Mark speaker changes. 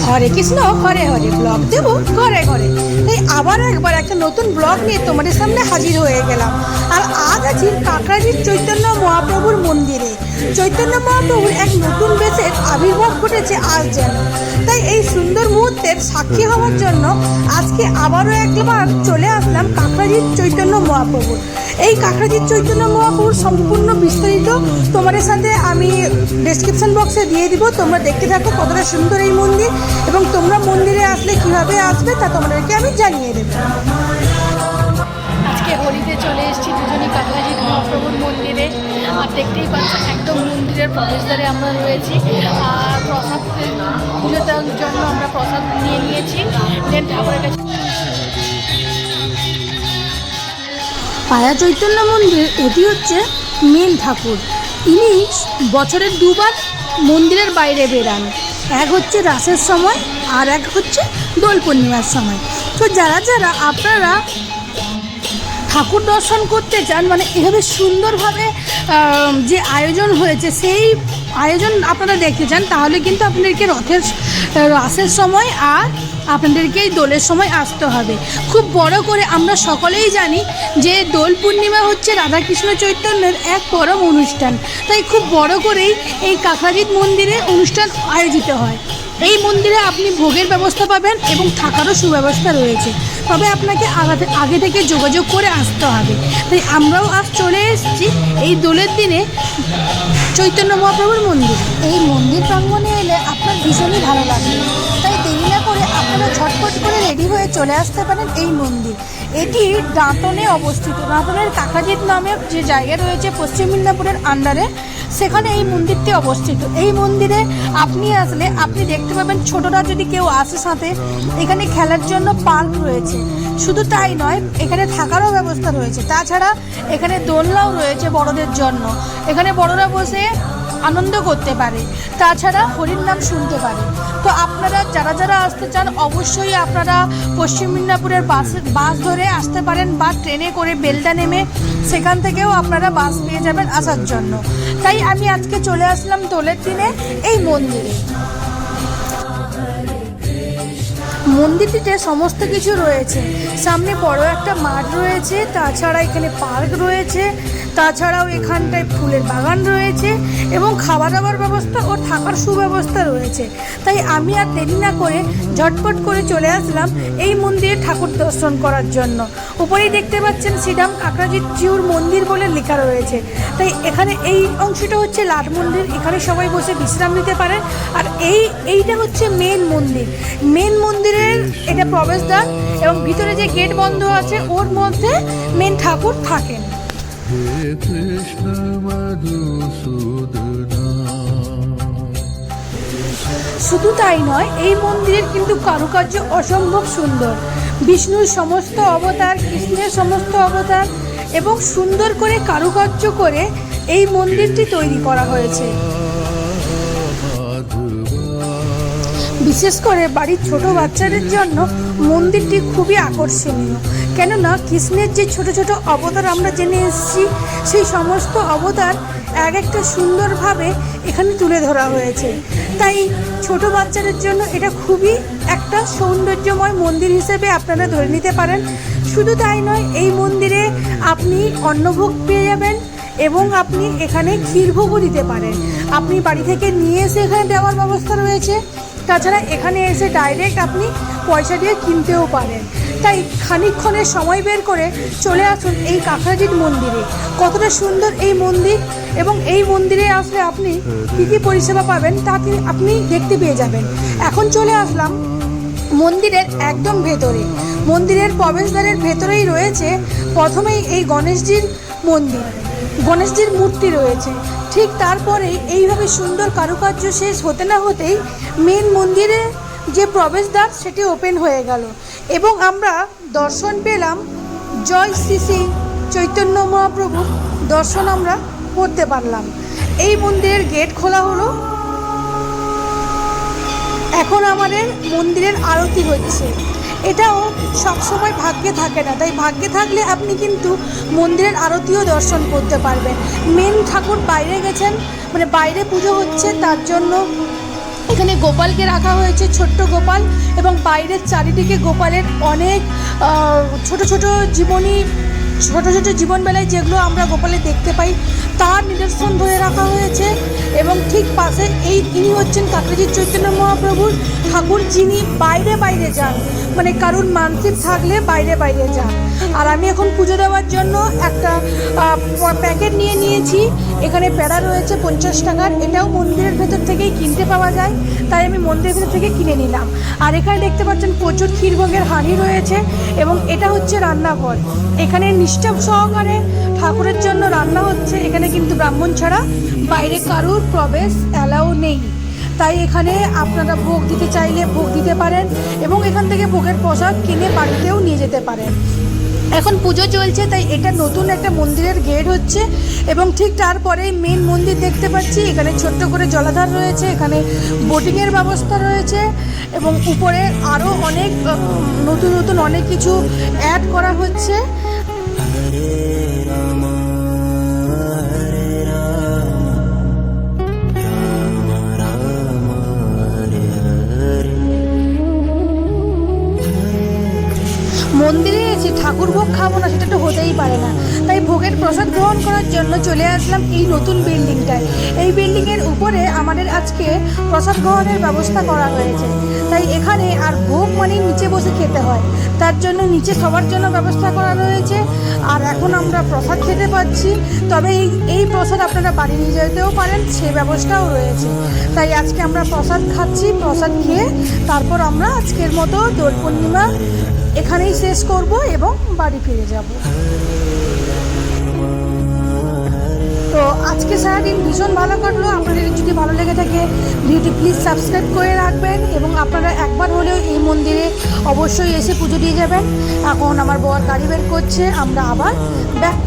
Speaker 1: হরে Krishna Hare Hare blog দেব ঘরে ঘরে। তাই আবার একবার একটা নতুন ব্লগ নিয়ে তোমাদের সামনে হাজির হয়ে গেলাম। আর আজ আছি কাকরাজির চৈতন্য মহাপ্রভুর মন্দিরে। চৈতন্য মহাপ্রভুর এক নতুন বেশের আবির্ভাব ঘটেছে আজ যেন। তাই এই সুন্দর মুহূর্তের সাক্ষী হওয়ার জন্য আজকে আবারও একবার চলে আসলাম কাকরাজির চৈতন্য মহাপ্রভুর। এই কাকরাজির চৈতন্য মহাপ্রভুর সম্পূর্ণ বিস্তারিত তোমাদের সাথে আমি ডেসক্রিপশন বক্সে দিয়ে দিব। তোমরা দেখতে থাকো কতটা সুন্দর এই মন্দির, এবং তোমরা মন্দিরে আসলে কিভাবে আসবে তা তোমাদেরকে আমি জানিয়ে দেব।
Speaker 2: আজকে হোলিতে চলে এসেছি দুজনই কাকরাজি মহাপ্রভুর মন্দিরে। আর দেখতেই পাচ্ছি একদম মন্দিরের প্রবেশদ্বারে আমরা রয়েছি। আর প্রসাদ পুজোটার জন্য আমরা প্রসাদ নিয়ে নিয়েছি, দেন ঠাকুরের কাছে।
Speaker 1: পায়া চৈতন্য মন্দির এটি হচ্ছে মেন ঠাকুর। ইনি বছরের দুবার মন্দিরের বাইরে বেরান। এক হচ্ছে রাসের সময় আর এক হচ্ছে দোল পূর্ণিমার সময়। তো যারা যারা আপনারা ঠাকুর দর্শন করতে চান, মানে এভাবে সুন্দরভাবে যে আয়োজন হয়েছে সেই আয়োজন আপনারা দেখতে চান, তাহলে কিন্তু আপনাদেরকে রাসের সময় আর আপনাদেরকে এই দোলের সময় আসতে হবে। খুব বড় করে আমরা সকলেই জানি যে দোল পূর্ণিমা হচ্ছে রাধাকৃষ্ণ চৈতন্যের এক পরম অনুষ্ঠান। তাই খুব বড় করেই এই কাকরাজিৎ মন্দিরে অনুষ্ঠান আয়োজিত হয়। এই মন্দিরে আপনি ভোগের ব্যবস্থা পাবেন এবং থাকারও সুব্যবস্থা রয়েছে, তবে আপনাকে আগে থেকে যোগাযোগ করে আসতে হবে। তাই আমরাও আজ চলে এসেছি এই দোলের দিনে চৈতন্য মহাপ্রভুর মন্দির। এই মন্দির প্রাঙ্গণে এলে আপনার ভীষণই ভালো লাগবে। তাই দেরি না করে আপনারা ঝটপট করে রেডি হয়ে চলে আসতে পারেন এই মন্দির। এটি দাঁতনে অবস্থিত। দাঁতনের কাকরাজিৎ নামে যে জায়গা রয়েছে পশ্চিম মেদিনীপুরের আন্ডারে, সেখানে এই মন্দিরটি অবস্থিত। এই মন্দিরে আপনি আসলে আপনি দেখতে পাবেন, ছোটরা যদি কেউ আসে সাথে, এখানে খেলার জন্য পার্ক রয়েছে। শুধু তাই নয়, এখানে থাকারও ব্যবস্থা রয়েছে। তাছাড়া এখানে দোলনাও রয়েছে বড়দের জন্য। এখানে বড়রা বসে আনন্দ করতে পারে, তাছাড়া হরির নাম শুনতে পারে। তো আপনারা যারা যারা আসতে চান অবশ্যই আপনারা পশ্চিম মেদিনীপুরের বাস ধরে আসতে পারেন, বা ট্রেনে করে বেলদা নেমে সেখান থেকেও আপনারা বাস পেয়ে যাবেন আসার জন্য। তাই আমি আজকে চলে আসলাম দোলের দিনে এই মন্দিরে। মন্দিরটিতে সমস্ত কিছু রয়েছে। সামনে বড় একটা মাঠ রয়েছে, তাছাড়া এখানে পার্ক রয়েছে, তাছাড়াও এখানটায় ফুলের বাগান রয়েছে এবং খাওয়া দাওয়ার ব্যবস্থা ও থাকার সুব্যবস্থা রয়েছে। তাই আমি আর দেরি না করে ঝটপট করে চলে আসলাম এই মন্দিরে ঠাকুর দর্শন করার জন্য। উপরেই দেখতে পাচ্ছেন শ্রীরাম কাকরাজিৎ জিউর মন্দির বলে লেখা রয়েছে। তাই এখানে এই অংশটা হচ্ছে লাট মন্দির, এখানে সবাই বসে বিশ্রাম নিতে পারে। আর এইটা হচ্ছে মেন মন্দির। মেন মন্দিরের এটা প্রবেশদ্বার, এবং ভিতরে যে গেট বন্ধ আছে ওর মধ্যে মেন ঠাকুর থাকেন। শুধু তাই নয়, এই মন্দিরের কিন্তু কারুকার্য অসম্ভব সুন্দর। বিষ্ণুর সমস্ত অবতার, কৃষ্ণের সমস্ত অবতার এবং সুন্দর করে কারুকার্য করে এই মন্দিরটি তৈরি করা হয়েছে। বিশেষ করে বাড়ির ছোট বাচ্চাদের জন্য মন্দিরটি খুবই আকর্ষণীয়। কেননা কৃষ্ণের যে ছোট ছোট অবতার আমরা জেনে এসেছি, সেই সমস্ত অবতার এক একটা সুন্দরভাবে এখানে তুলে ধরা হয়েছে। তাই ছোট বাচ্চাদের জন্য এটা খুবই একটা সৌন্দর্যময় মন্দির হিসেবে আপনারা ধরে নিতে পারেন। শুধু তাই নয়, এই মন্দিরে আপনি অন্নভোগ পেয়ে যাবেন এবং আপনি এখানে ক্ষীরভোগও দিতে পারেন। আপনি বাড়ি থেকে নিয়ে এসে এখানে দেওয়ার ব্যবস্থা রয়েছে। তাছাড়া এখানে এসে ডাইরেক্ট আপনি পয়সা দিয়ে কিনতেও পারেন। তাই খানিকক্ষণের সময় বের করে চলে আসুন এই কাকরাজিৎ মন্দিরে। কতটা সুন্দর এই মন্দির, এবং এই মন্দিরে আসলে আপনি কী কী পরিষেবা পাবেন তা আপনি দেখতে পেয়ে যাবেন। এখন চলে আসলাম মন্দিরের একদম ভেতরে। মন্দিরের প্রবেশদ্বারের ভেতরেই রয়েছে প্রথমেই এই গণেশজির মন্দির, গণেশজির মূর্তি রয়েছে। ঠিক তারপরেই এইভাবে সুন্দর কারুকার্য শেষ হতে না হতেই মেন মন্দিরে যে প্রবেশদ্বার সেটি ওপেন হয়ে গেল, এবং আমরা দর্শন পেলাম জয় শ্রী শ্রী চৈতন্য মহাপ্রভুর দর্শন আমরা করতে পারলাম। এই মন্দিরের গেট খোলা হলো। এখন আমাদের মন্দিরের আরতি হচ্ছে। এটাও সবসময় ভাগ্যে থাকে না, তাই ভাগ্যে থাকলে আপনি কিন্তু মন্দিরের আরতিও দর্শন করতে পারবেন। মেন ঠাকুর বাইরে গেছেন, মানে বাইরে পুজো হচ্ছে, তার জন্য এখানে গোপালকে রাখা হয়েছে, ছোট্ট গোপাল, এবং বাইরের চারিদিকে গোপালের অনেক ছোট ছোট জীবনবেলায় যেগুলো আমরা গোপালে দেখতে পাই তার নিদর্শন ধরে রাখা হয়েছে। এবং ঠিক পাশে ইনি হচ্ছেন কাকরাজির চৈতন্য মহাপ্রভুর ঠাকুর, যিনি বাইরে বাইরে যান, মানে কারুর মানসিক থাকলে বাইরে বাইরে যান। আর আমি এখন পুজো দেওয়ার জন্য একটা প্যাকেট নিয়েছি। এখানে প্যাড়া রয়েছে 50 টাকার, এটাও মন্দিরের ভেতর থেকেই কিনতে পাওয়া যায়, তাই আমি মন্দিরের ভেতর থেকে কিনে নিলাম। আর এখানে দেখতে পাচ্ছেন প্রচুর ক্ষীরভোগের হাঁড়ি রয়েছে, এবং এটা হচ্ছে রান্নাঘর। এখানে নিষ্ঠা সহকারে ঠাকুরের জন্য রান্না হচ্ছে। এখানে কিন্তু ব্রাহ্মণ ছাড়া বাইরে কারুর প্রবেশ অ্যালাউ নেই, তাই এখানে আপনারা ভোগ দিতে চাইলে ভোগ দিতে পারেন, এবং এখান থেকে ভোগের প্রসাদ কিনে বাড়িতেও নিয়ে যেতে পারেন। এখন পুজো চলছে, তাই এটা নতুন একটা মন্দিরের গেট হচ্ছে, এবং ঠিক তারপরে মেন মন্দির দেখতে পাচ্ছি। এখানে ছোট্ট করে জলাধার রয়েছে, এখানে বোটিংয়ের ব্যবস্থা রয়েছে, এবং উপরে আরও অনেক নতুন অনেক কিছু অ্যাড করা হচ্ছে। মন্দিরে এসে ঠাকুর ভোগ খাবো না, সেটা তো হতেই পারে না, তাই ভোগের প্রসাদ গ্রহণ করার জন্য চলে আসলাম এই নতুন বিল্ডিংটায়। এই বিল্ডিংয়ের উপরে আমাদের আজকে প্রসাদ গ্রহণের ব্যবস্থা করা হয়েছে, তাই এখানে আর ভোগ মানে নিচে বসে খেতে হয়, তার জন্য নিচে সবার জন্য ব্যবস্থা করা রয়েছে। আর এখন আমরা প্রসাদ খেতে পাচ্ছি, তবে এই প্রসাদ আপনারা বাড়ি নিয়ে যেতেও পারেন, সে ব্যবস্থাও রয়েছে। তাই আজকে আমরা প্রসাদ খাচ্ছি, প্রসাদ খেয়ে তারপর আমরা আজকের মতো দোল পূর্ণিমা এখানেই শেষ করব এবং বাড়ি ফিরে যাব। তো আজকে সারাদিন ভীষণ ভালো কাটলো। আপনাদের যদি ভালো লেগে থাকে ভিডিওটি প্লিজ সাবস্ক্রাইব করে রাখবেন, এবং আপনারা একবার হলেও এই মন্দিরে অবশ্যই এসে পুজো দিয়ে যাবেন। এখন আমার বর গাড়ি বের করছে, আমরা আবার ব্যাক